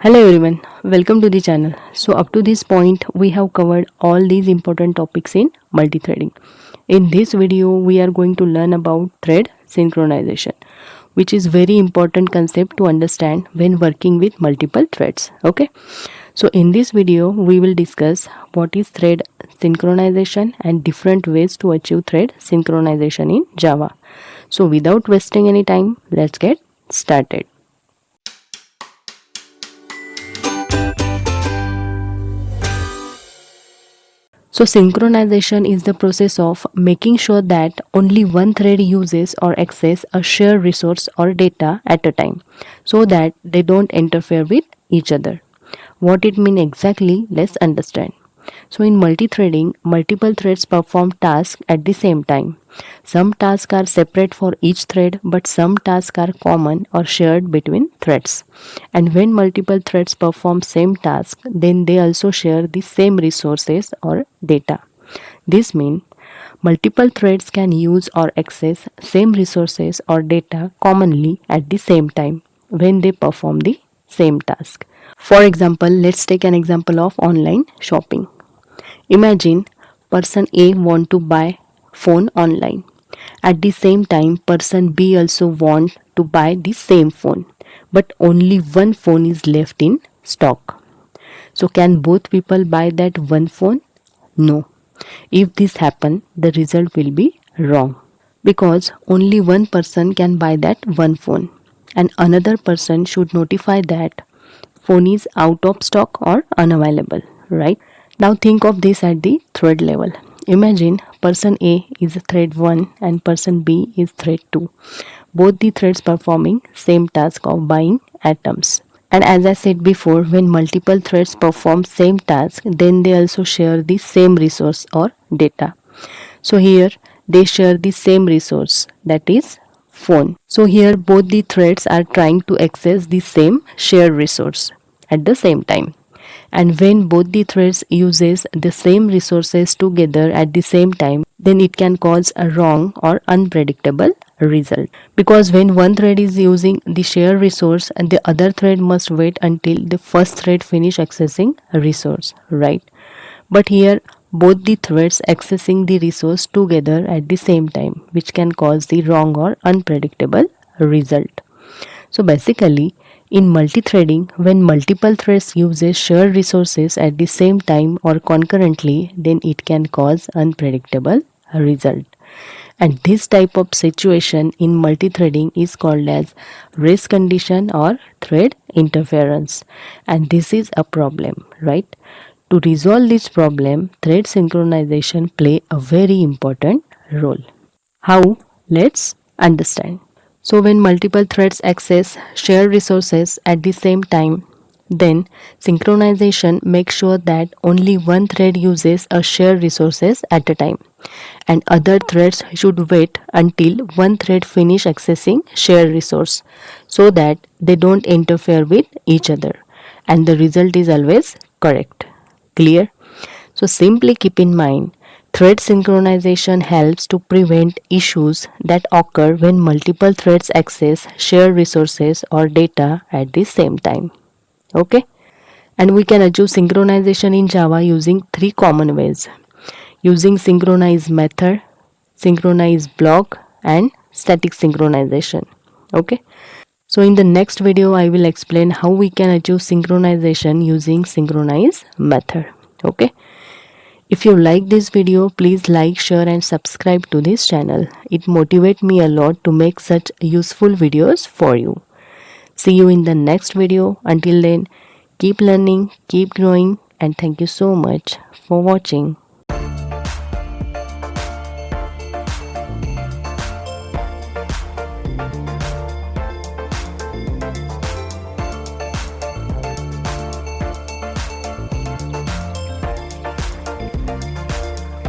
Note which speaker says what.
Speaker 1: Hello everyone, welcome to the channel. So up to this point we have covered all these important topics in multithreading. In this video we are going to learn about thread synchronization, which is very important concept to understand when working with multiple threads. Okay, so in this video we will discuss what is thread synchronization and different ways to achieve thread synchronization in Java. So without wasting any time, let's get started. So synchronization is the process of making sure that only one thread uses or access a shared resource or data at a time so that they don't interfere with each other. What it means exactly, let's understand. So in multithreading, multiple threads perform tasks at the same time. Some tasks are separate for each thread, but some tasks are common or shared between threads. And when multiple threads perform same task, then they also share the same resources or data. This means multiple threads can use or access same resources or data commonly at the same time when they perform the same task. For example, let's take an example of online shopping. Imagine person A want to buy phone online. At the same time, person B also want to buy the same phone, but only one phone is left in stock. So can both people buy that one phone? No. If this happen, the result will be wrong because only one person can buy that one phone and another person should notify that phone is out of stock or unavailable, right? Now think of this at the thread level. Imagine person A is thread 1 and person B is thread 2. Both the threads performing same task of buying items. And as I said before, when multiple threads perform same task, then they also share the same resource or data. So here they share the same resource, that is phone. So here both the threads are trying to access the same shared resource at the same time. And when both the threads uses the same resources together at the same time, then it can cause a wrong or unpredictable result. Because when one thread is using the shared resource and the other thread must wait until the first thread finish accessing a resource, right? But here both the threads accessing the resource together at the same time, which can cause the wrong or unpredictable result. So basically, in multithreading, when multiple threads uses shared resources at the same time or concurrently, then it can cause unpredictable result. And this type of situation in multithreading is called as race condition or thread interference. And this is a problem, right? To resolve this problem, thread synchronization play a very important role. How? Let's understand. So when multiple threads access shared resources at the same time, then synchronization makes sure that only one thread uses a shared resources at a time and other threads should wait until one thread finish accessing shared resource so that they don't interfere with each other and the result is always correct. Clear? So simply keep in mind, thread synchronization helps to prevent issues that occur when multiple threads access shared resources or data at the same time. Okay? And we can achieve synchronization in Java using three common ways. Using synchronize method, synchronize block, and static synchronization. Okay? So in the next video, I will explain how we can achieve synchronization using synchronize method. Okay? If you like this video, please like, share and subscribe to this channel. It motivates me a lot to make such useful videos for you. See you in the next video. Until then, keep learning, keep growing and thank you so much for watching.